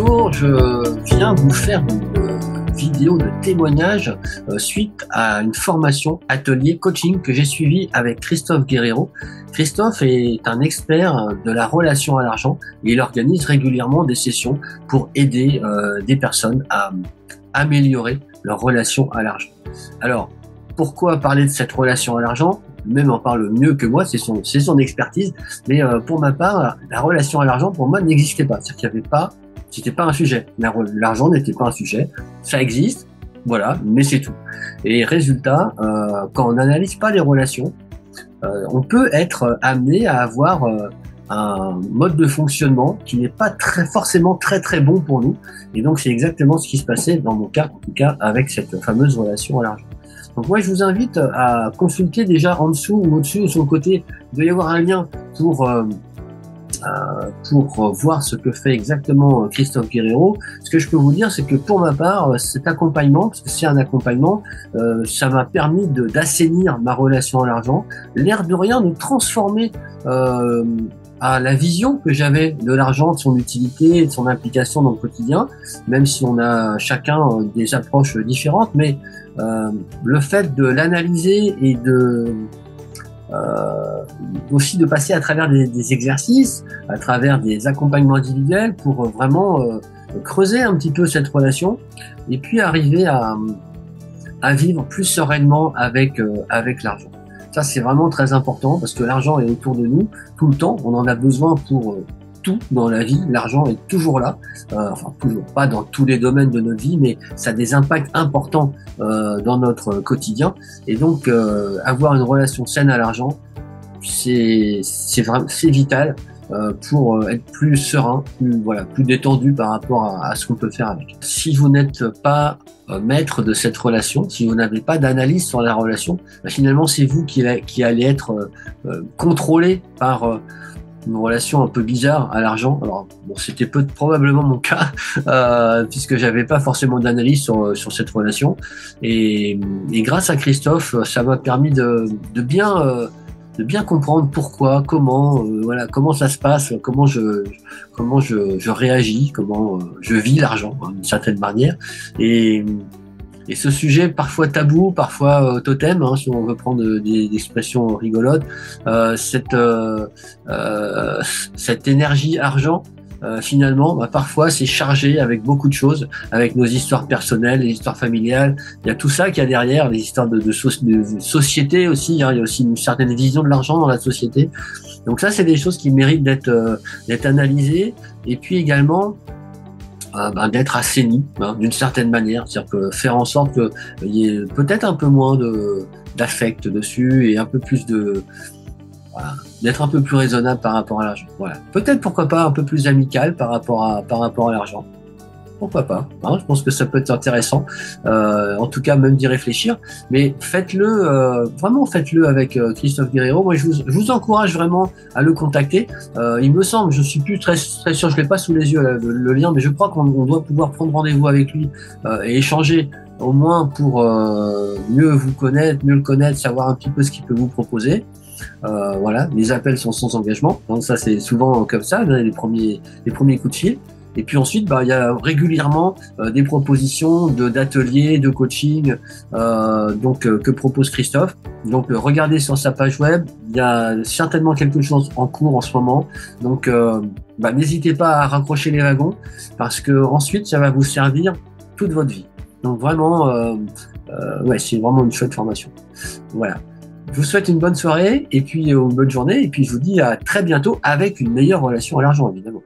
Bonjour, je viens vous faire une vidéo de témoignage suite à une formation atelier coaching que j'ai suivi avec Christophe Guerrero. Christophe est un expert de la relation à l'argent et il organise régulièrement des sessions pour aider des personnes à améliorer leur relation à l'argent. Alors, pourquoi parler de cette relation à l'argent? Même en parle mieux que moi, c'est son expertise. Mais pour ma part, la relation à l'argent, pour moi, n'existait pas. C'est-à-dire qu'il n'y avait pas, c'était pas un sujet. L'argent n'était pas un sujet. Ça existe, voilà, mais c'est tout. Et résultat, quand on n'analyse pas les relations, on peut être amené à avoir un mode de fonctionnement qui n'est pas forcément très bon pour nous. Et donc, c'est exactement ce qui se passait dans mon cas, en tout cas, avec cette fameuse relation à l'argent. Donc moi, je vous invite à consulter déjà en dessous ou au-dessus ou sur le côté. Il doit y avoir un lien pour voir ce que fait exactement Christophe Guerrero. Ce que je peux vous dire, c'est que pour ma part, cet accompagnement, parce que c'est un accompagnement, ça m'a permis d'assainir ma relation à l'argent, l'air de rien, de transformer à la vision que j'avais de l'argent, de son utilité, de son implication dans le quotidien, même si on a chacun des approches différentes, mais le fait de l'analyser et aussi de passer à travers des exercices, à travers des accompagnements individuels pour vraiment creuser un petit peu cette relation et puis arriver à vivre plus sereinement avec l'argent. Ça, c'est vraiment très important parce que l'argent est autour de nous tout le temps. On en a besoin pour tout dans la vie. L'argent est toujours là. Enfin, toujours pas dans tous les domaines de notre vie, mais ça a des impacts importants dans notre quotidien. Et donc, avoir une relation saine à l'argent, c'est vital pour être plus serein, plus détendu par rapport à ce qu'on peut faire avec. Si vous n'êtes pas maître de cette relation, si vous n'avez pas d'analyse sur la relation, finalement c'est vous qui allez être contrôlé par une relation un peu bizarre à l'argent. Alors bon, c'était probablement mon cas puisque j'avais pas forcément d'analyse sur cette relation et grâce à Christophe, ça m'a permis de bien comprendre pourquoi, comment, comment ça se passe, comment je réagis, comment je vis l'argent d'une certaine manière. Et ce sujet parfois tabou, parfois totem, si on veut prendre des expressions rigolotes, cette énergie argent, finalement, parfois c'est chargé avec beaucoup de choses, avec nos histoires personnelles, les histoires familiales. Il y a tout ça qu'il y a derrière, les histoires de société aussi. Il y a aussi une certaine vision de l'argent dans la société. Donc ça, c'est des choses qui méritent d'être analysées. Et puis également d'être assaini d'une certaine manière, c'est-à-dire que faire en sorte qu'il y ait peut-être un peu moins d'affect dessus et un peu plus d'être un peu plus raisonnable par rapport à l'argent. Voilà. Peut-être, pourquoi pas, un peu plus amical par rapport à l'argent. Pourquoi pas, je pense que ça peut être intéressant, en tout cas même d'y réfléchir, mais faites-le, vraiment faites-le avec Christophe Guerrero. Moi je vous encourage vraiment à le contacter. Il me semble, je suis plus très sûr, je l'ai pas sous les yeux le lien, mais je crois qu'on doit pouvoir prendre rendez-vous avec lui et échanger au moins pour mieux vous connaître, mieux le connaître, savoir un petit peu ce qu'il peut vous proposer. Voilà, les appels sont sans engagement, donc ça c'est souvent comme ça, les premiers coups de fil. Et puis ensuite, il y a régulièrement des propositions d'ateliers, de coaching, que propose Christophe. Donc regardez sur sa page web, il y a certainement quelque chose en cours en ce moment. Donc n'hésitez pas à raccrocher les wagons parce que ensuite ça va vous servir toute votre vie. Donc vraiment, c'est vraiment une chouette formation. Voilà. Je vous souhaite une bonne soirée et puis une bonne journée et puis je vous dis à très bientôt avec une meilleure relation à l'argent évidemment.